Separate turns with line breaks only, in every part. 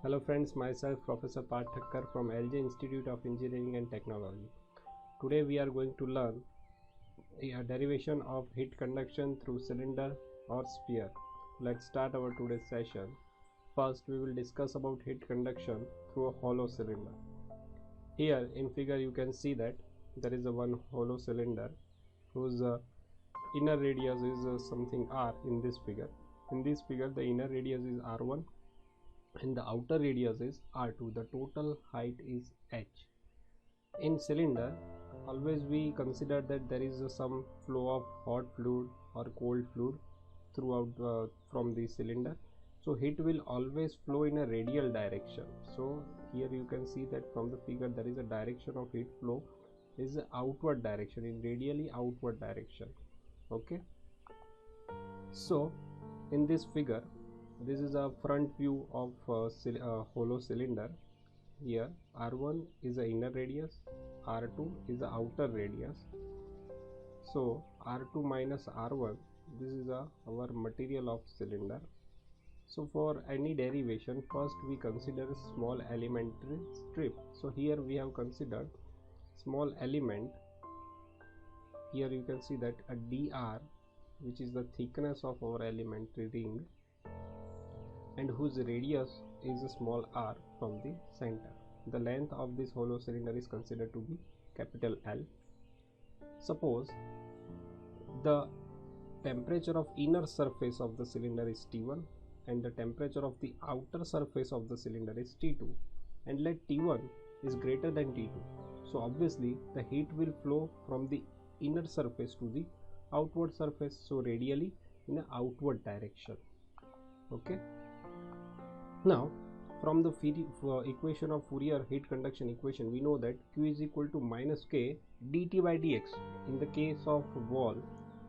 Hello friends, myself Professor Parthakkar from LJ Institute of Engineering and Technology. Today we are going to learn a derivation of heat conduction through cylinder or sphere. Let's start our today's session. First we will discuss about heat conduction through a hollow cylinder. Here in figure you can see that there is a one hollow cylinder whose inner radius is something r in this figure. In this figure the inner radius is r1 and the outer radius is r2. The total height is h. In cylinder always we consider that there is some flow of hot fluid or cold fluid throughout from the cylinder, so heat will always flow in a radial direction. So here you can see that from the figure there is a direction of heat flow is outward direction, in radially outward direction. Okay, so in this figure this is a front view of hollow cylinder. Here r1 is the inner radius, r2 is the outer radius. So r2 minus r1, this is our material of cylinder. So for any derivation first we consider a small elementary strip. So here we have considered small element. Here you can see that a dr, which is the thickness of our elementary ring and whose radius is a small r from the center. The length of this hollow cylinder is considered to be capital L. Suppose the temperature of inner surface of the cylinder is T1 and the temperature of the outer surface of the cylinder is T2, and let T1 is greater than T2. So obviously the heat will flow from the inner surface to the outward surface, so radially in an outward direction. Okay. Now from the equation of Fourier heat conduction equation we know that Q is equal to minus K dt by dx. In the case of wall,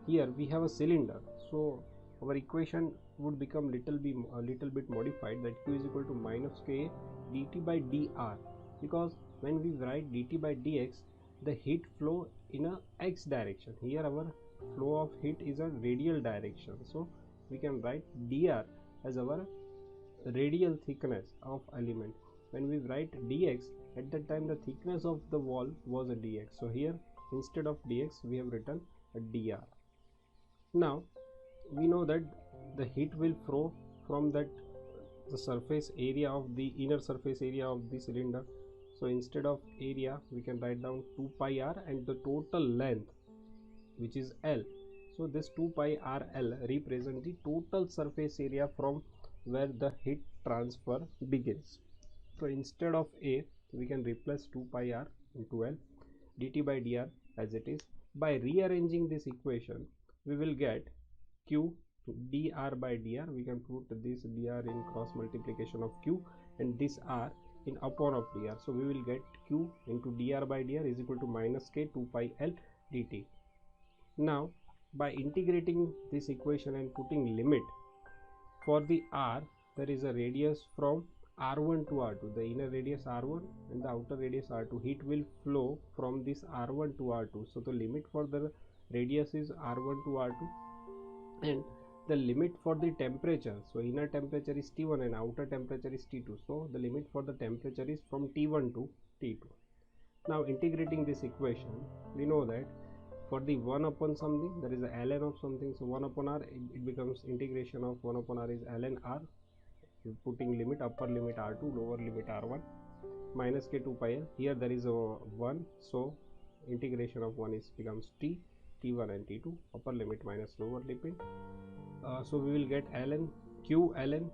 here we have a cylinder, so our equation would become little bit modified, that Q is equal to minus K dt by dr, because when we write dt by dx the heat flow in a x direction. Here our flow of heat is a radial direction, so we can write dr as our radial thickness of element. When we write dx, at that time the thickness of the wall was a dx, so here instead of dx we have written a dr. Now we know that the heat will flow from that the surface area of the inner surface area of the cylinder. So instead of area we can write down 2 pi r and the total length which is L. So this 2 pi r L represent the total surface area from where the heat transfer begins. So instead of A we can replace 2 pi r into L dt by dr as it is. By rearranging this equation we will get Q dr by dr. We can put this dr in cross multiplication of Q and this r in upon of dr. So we will get Q into dr by dr is equal to minus K 2 pi L dt. Now by integrating this equation and putting limit, for the r there is a radius from r1 to r2, the inner radius r1 and the outer radius r2. Heat will flow from this r1 to r2, so the limit for the radius is r1 to r2 and the limit for the temperature, so inner temperature is T1 and outer temperature is T2, so the limit for the temperature is from T1 to T2. Now integrating this equation we know that for the 1 upon something there is a ln of something, so 1 upon r it becomes integration of 1 upon r is ln r, putting limit upper limit r2 lower limit r1 minus K 2 pi L. Here there is a 1, so integration of 1 is becomes T1 and T2 upper limit minus lower limit. So we will get ln Q ln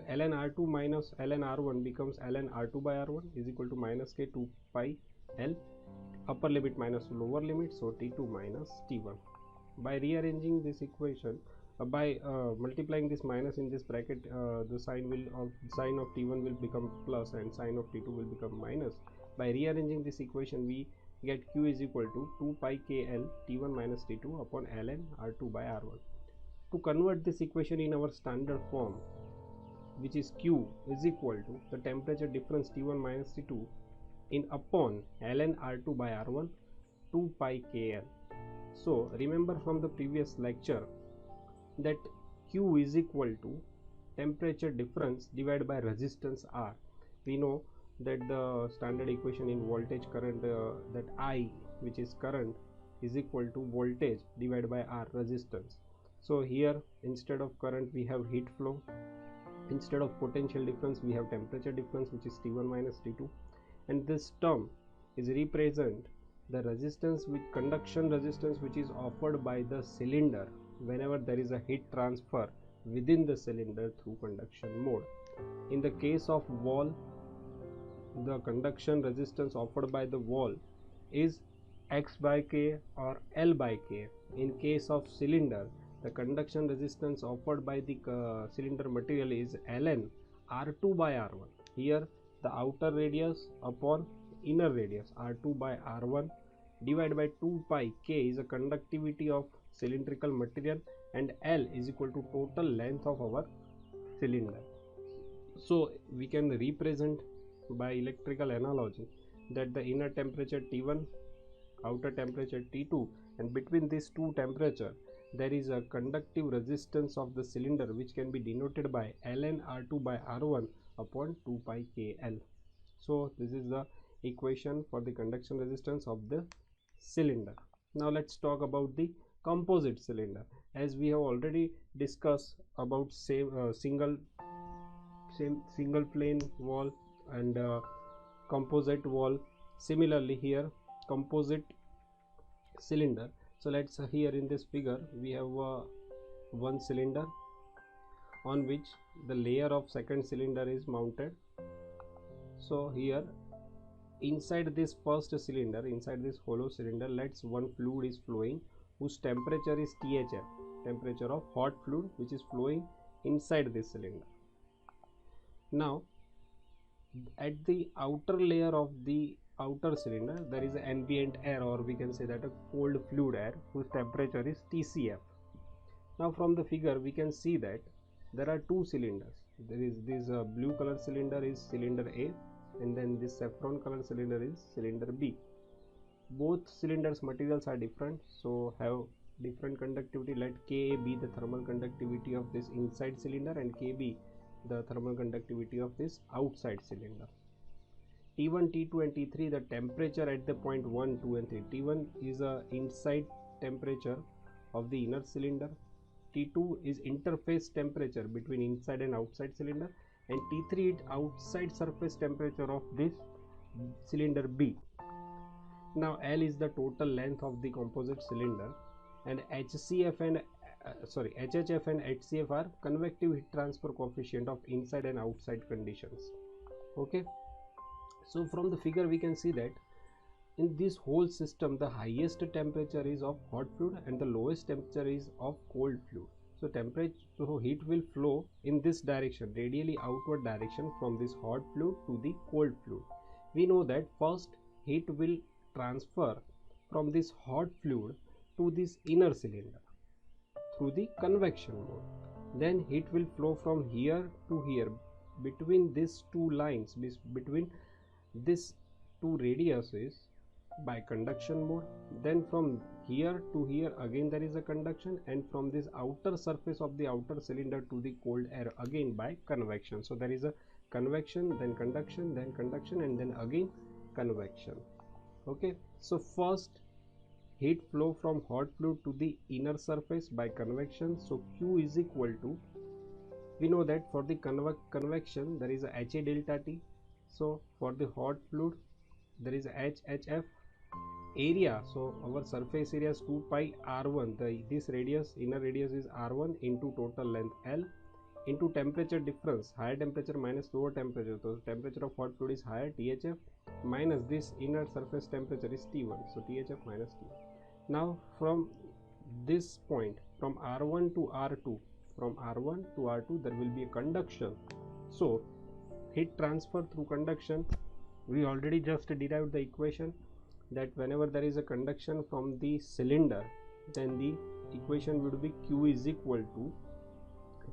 r2 minus ln r1 becomes ln r2 by r1 is equal to minus K 2 pi L upper limit minus lower limit, so T2 minus T1. By rearranging this equation by multiplying this minus in this bracket, the sign of T1 will become plus and sign of T2 will become minus. By rearranging this equation we get Q is equal to 2 pi KL T1 minus T2 upon ln r2 by r1. To convert this equation in our standard form, which is Q is equal to the temperature difference T1 minus T2 in upon ln r2 by r1 2 pi KL. So remember from the previous lecture that Q is equal to temperature difference divided by resistance R. We know that the standard equation in voltage current, that I, which is current, is equal to voltage divided by R, resistance. So here instead of current we have heat flow, instead of potential difference we have temperature difference, which is T1 minus T2, and this term is represent the resistance with conduction resistance which is offered by the cylinder whenever there is a heat transfer within the cylinder through conduction mode. In the case of wall, the conduction resistance offered by the wall is X by K or L by K. In case of cylinder, the conduction resistance offered by the cylinder material is Ln R2 by R1. Here the outer radius upon inner radius R2 by R1 divided by 2 pi K is a conductivity of cylindrical material, and L is equal to total length of our cylinder. So we can represent by electrical analogy that the inner temperature T1, outer temperature T2, and between these two temperature there is a conductive resistance of the cylinder which can be denoted by Ln R2 by R1 upon 2 pi KL. So this is the equation for the conduction resistance of the cylinder. Now let's talk about the composite cylinder. As we have already discussed about single plane wall and composite wall, similarly here composite cylinder. So let's here in this figure we have one cylinder on which the layer of second cylinder is mounted. So here inside this first cylinder, inside this hollow cylinder, let's one fluid is flowing whose temperature is THF, temperature of hot fluid, which is flowing inside this cylinder. Now at the outer layer of the outer cylinder there is an ambient air, or we can say that a cold fluid air, whose temperature is TCF. Now from the figure we can see that there are two cylinders. There is this blue color cylinder is cylinder A, and then this saffron color cylinder is cylinder B. Both cylinders materials are different, so have different conductivity. Let Ka be the thermal conductivity of this inside cylinder and Kb the thermal conductivity of this outside cylinder. T1, T2 and T3, the temperature at the point 1, 2 and 3. T1 is a inside temperature of the inner cylinder. T2 is interface temperature between inside and outside cylinder, and T3 is outside surface temperature of this cylinder B. Now L is the total length of the composite cylinder, and HCF and HHF and HCF are convective heat transfer coefficient of inside and outside conditions. Okay, so from the figure we can see that in this whole system the highest temperature is of hot fluid and the lowest temperature is of cold fluid. So heat will flow in this direction, radially outward direction, from this hot fluid to the cold fluid. We know that first heat will transfer from this hot fluid to this inner cylinder through the convection mode. Then heat will flow from here to here between these two lines, between these two radiuses, by conduction mode. Then from here to here again there is a conduction, and from this outer surface of the outer cylinder to the cold air again by convection. So there is a convection, then conduction, then conduction, and then again convection. Okay, so first heat flow from hot fluid to the inner surface by convection. So Q is equal to, we know that for the convection there is a HA delta T. So for the hot fluid there is HHF area. So our surface area is 2 pi R1. This radius, inner radius, is R1 into total length L into temperature difference, higher temperature minus lower temperature. So temperature of hot fluid is higher, THF, minus this inner surface temperature is T1. So THF minus T1. Now from this point, from R1 to R2, from R1 to R2 there will be a conduction. So heat transfer through conduction, we already just derived the equation that whenever there is a conduction from the cylinder, then the equation would be Q is equal to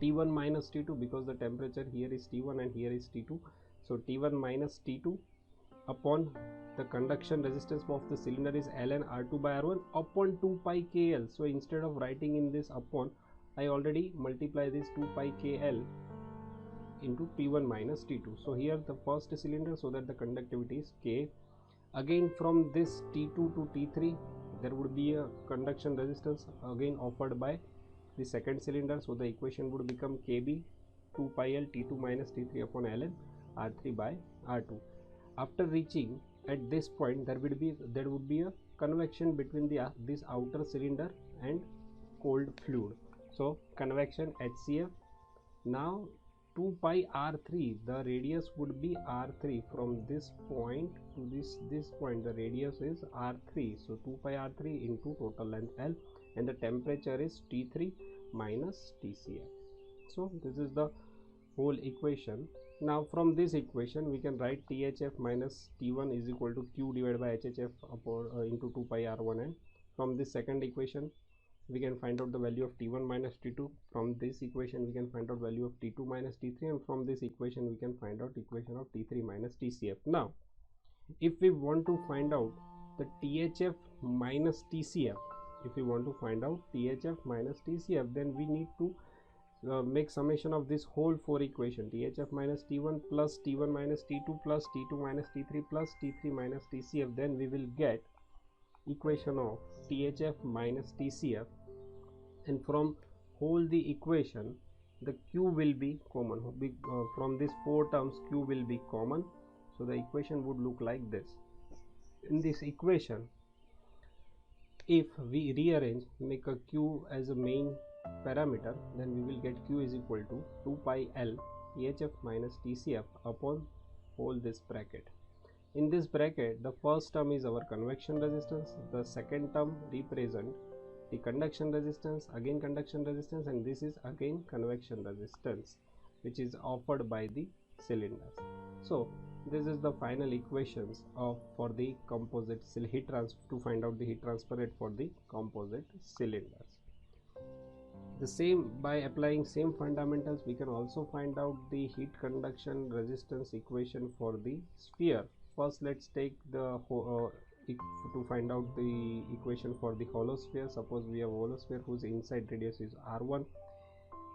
T1 minus T2, because the temperature here is T1 and here is T2. So T1 minus T2 upon the conduction resistance of the cylinder is Ln R2 by R1 upon 2 pi KL. So instead of writing in this upon, I already multiply this 2 pi KL into T1 minus T2. So here the first cylinder, so that the conductivity is K. Again from this T2 to T3 there would be a conduction resistance again offered by the second cylinder, so the equation would become Kb 2 pi L T2 minus T3 upon Ln R3 by R2. After reaching at this point, there would be a convection between the this outer cylinder and cold fluid. So convection HCF. Now 2 pi R3, the radius would be R3 from this point to this point, the radius is R3, so 2 pi R3 into total length L, and the temperature is T3 minus TCF. So this is the whole equation. Now from this equation we can write THF minus T1 is equal to Q divided by HHF upon into 2 pi R1, and from this second equation we can find out the value of T1 minus T2. From this equation we can find out value of T2 minus T3, and from this equation we can find out equation of T3 minus TCF. Now if we want to find out the THF minus TCF, then we need to make summation of this whole four equation, THF minus T1 plus T1 minus T2 plus T2 minus T3 plus T3 minus TCF. Then we will get equation of THF minus TCF, and from whole the equation the Q will be common. From these four terms Q will be common, so the equation would look like this. In this equation, if we rearrange, make a Q as a main parameter, then we will get Q is equal to 2 pi L THF minus TCF upon whole this bracket. In this bracket, the first term is our convection resistance, the second term represent the conduction resistance, again conduction resistance, and this is again convection resistance which is offered by the cylinders. So this is the final equations for the composite heat transfer, to find out the heat transfer rate for the composite cylinders. The same, by applying same fundamentals, we can also find out the heat conduction resistance equation for the sphere. First let's take the to find out the equation for the hollow sphere. Suppose we have a hollow sphere whose inside radius is R1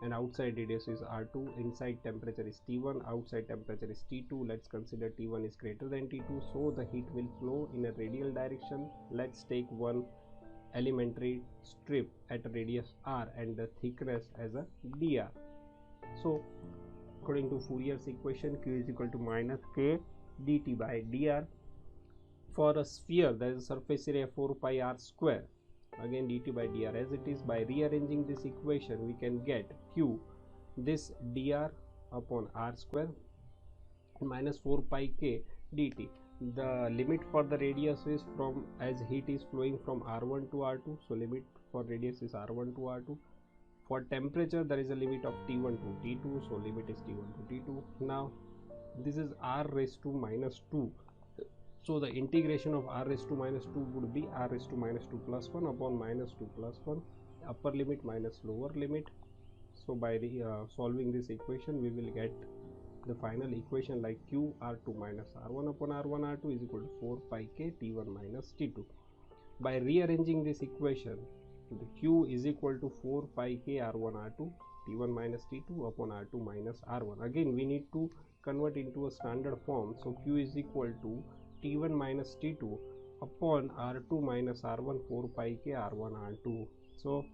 and outside radius is R2. Inside temperature is T1, outside temperature is T2. Let's consider T1 is greater than T2, so the heat will flow in a radial direction. Let's take one elementary strip at radius R and the thickness as a dr. So according to Fourier's equation, Q is equal to minus K dt by dr. For a sphere there is a surface area 4 pi r square, again dt by dr as it is. By rearranging this equation we can get Q, this dr upon r square minus 4 pi k dt. The limit for the radius is from, as heat is flowing from R1 to R2, so limit for radius is R1 to R2. For temperature there is a limit of T1 to T2, so limit is T1 to T2. Now this is r raised to minus 2, so the integration of r raised to minus 2 would be r raised to minus 2 plus 1 upon minus 2 plus 1, upper limit minus lower limit. So by solving this equation we will get the final equation like Q R2 minus R1 upon R1 R2 is equal to 4 pi K T1 minus T2. By rearranging this equation, the Q is equal to 4 pi K R1 R2 T1 minus T2 upon R2 minus R1. Again we need to convert into a standard form, so Q is equal to T1 minus T2 upon R2 minus R1 4 pi K R1 R2. So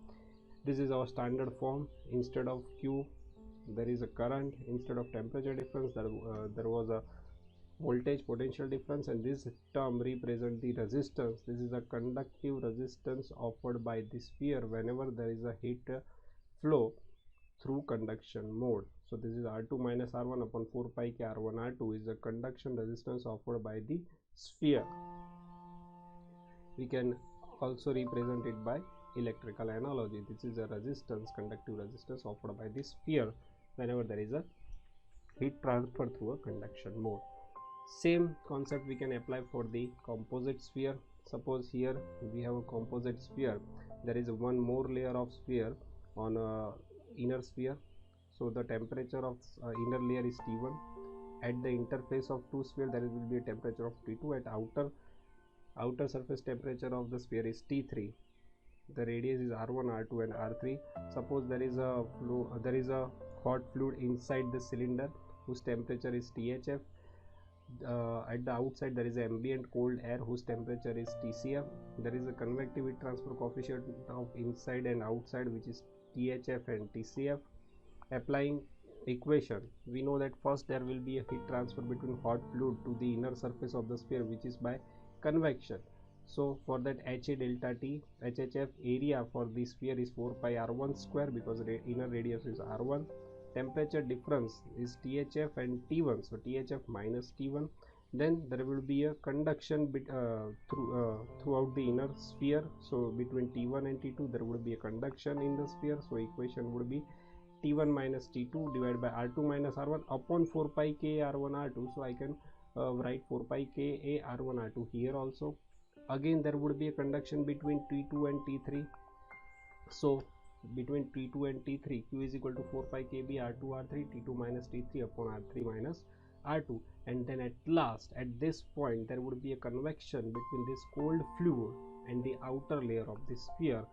this is our standard form. Instead of Q there is a current, instead of temperature difference there was a voltage potential difference, and this term represents the resistance. This is a conductive resistance offered by the sphere whenever there is a heat flow through conduction mode. So this is R2 minus R1 upon 4 pi K R1 R2 is the conduction resistance offered by the sphere. We can also represent it by electrical analogy. This is a resistance, conductive resistance offered by the sphere whenever there is a heat transfer through a conduction mode. Same concept we can apply for the composite sphere. Suppose here we have a composite sphere, there is one more layer of sphere on a inner sphere, so the temperature of inner layer is T1. At the interface of two sphere there will be a temperature of T2. At outer surface temperature of the sphere is T3. The radius is R1, R2 and R3. Suppose there is a hot fluid inside the cylinder whose temperature is THF. At the outside there is an ambient cold air whose temperature is TCF. There is a convective heat transfer coefficient of inside and outside which is THF and TCF. Applying equation, we know that first there will be a heat transfer between hot fluid to the inner surface of the sphere, which is by convection. So for that HA delta T, HHF area for the sphere is 4 pi r1 square because inner radius is r1. Temperature difference is THF and T1, so THF minus T1. Then there will be a conduction throughout the inner sphere, so between T1 and T2 there would be a conduction in the sphere. So equation would be T1 minus T2 divided by R2 minus R1 upon 4 pi K R1 R2. So I can write 4 pi K A R1 R2 here also. Again there would be a conduction between T2 and T3. So between T2 and T3, Q is equal to 4 pi KB R2 R3, T2 minus T3 upon R3 minus R2. And then at last, at this point, there would be a convection between this cold fluid and the outer layer of the sphere.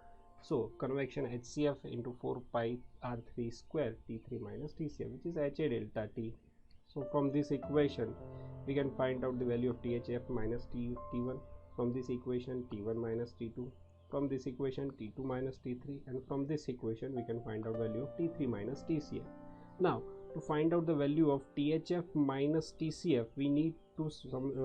So convection HCF into 4 pi R3 square T3 minus TCF, which is HA delta T. So from this equation, we can find out the value of THF minus T1. From this equation, T1 minus T2. From this equation, T2 minus T3, and from this equation we can find out value of T3 minus TCF. Now to find out the value of THF minus TCF, we need to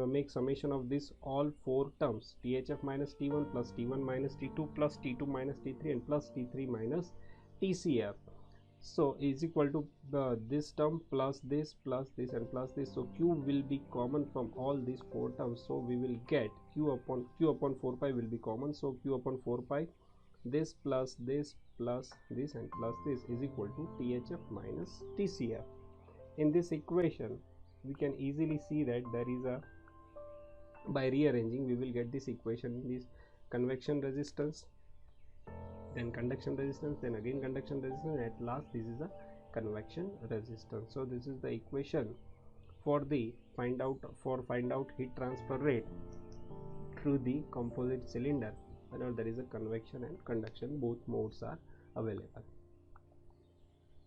make summation of this all four terms: THF minus T1 plus T1 minus T2 plus T2 minus T3 and plus T3 minus TCF. So is equal to this term plus this and plus this. So Q will be common from all these four terms, so we will get Q upon 4 pi will be common. So Q upon 4 pi, this plus this and plus this is equal to THF minus TCF. In this equation we can easily see that there is a, by rearranging we will get this equation, this convection resistance, then conduction resistance, then again conduction resistance, and at last this is a convection resistance. So this is the equation for the find out heat transfer rate through the composite cylinder whenever there is a convection and conduction, both modes are available.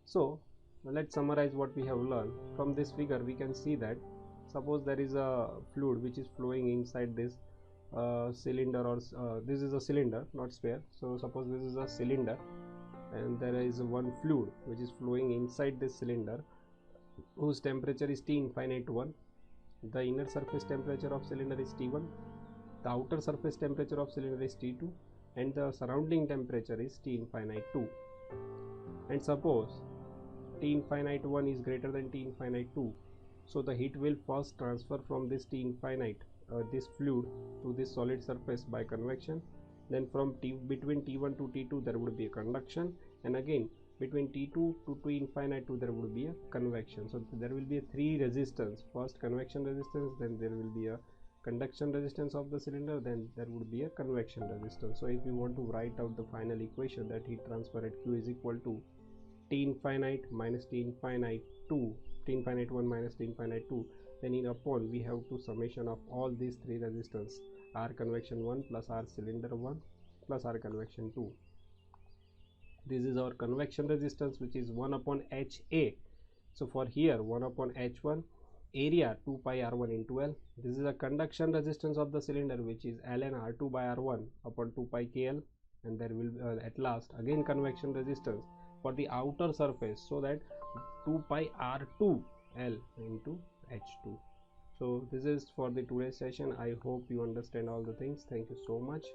So let's summarize what we have learned. From this figure we can see that suppose there is a fluid which is flowing inside this cylinder, or this is a cylinder, not sphere. So suppose this is a cylinder and there is one fluid which is flowing inside this cylinder whose temperature is T infinite 1. The inner surface temperature of cylinder is T1, the outer surface temperature of cylinder is T2, and the surrounding temperature is T infinite 2. And suppose T infinite 1 is greater than T infinite 2, so the heat will first transfer from this T infinite this fluid to this solid surface by convection. Then from between T1 to T2 there would be a conduction, and again between T2 to T infinite 2 there would be a convection. So there will be a three resistance: first convection resistance, then there will be a conduction resistance of the cylinder, then there would be a convection resistance. So if we want to write out the final equation, that heat transfer at Q is equal to T infinite minus T infinite 2, T infinite 1 minus T infinite 2, then in upon we have to summation of all these three resistance: R convection 1 plus R cylinder 1 plus R convection 2. This is our convection resistance, which is 1 upon HA. So for here 1 upon H1, area 2 pi R1 into L. This is a conduction resistance of the cylinder, which is ln R2 by R1 upon 2 pi KL, and there will at last again convection resistance for the outer surface, so that 2 pi R2 L into H2. So this is for the today's session. I hope you understand all the things. Thank you so much.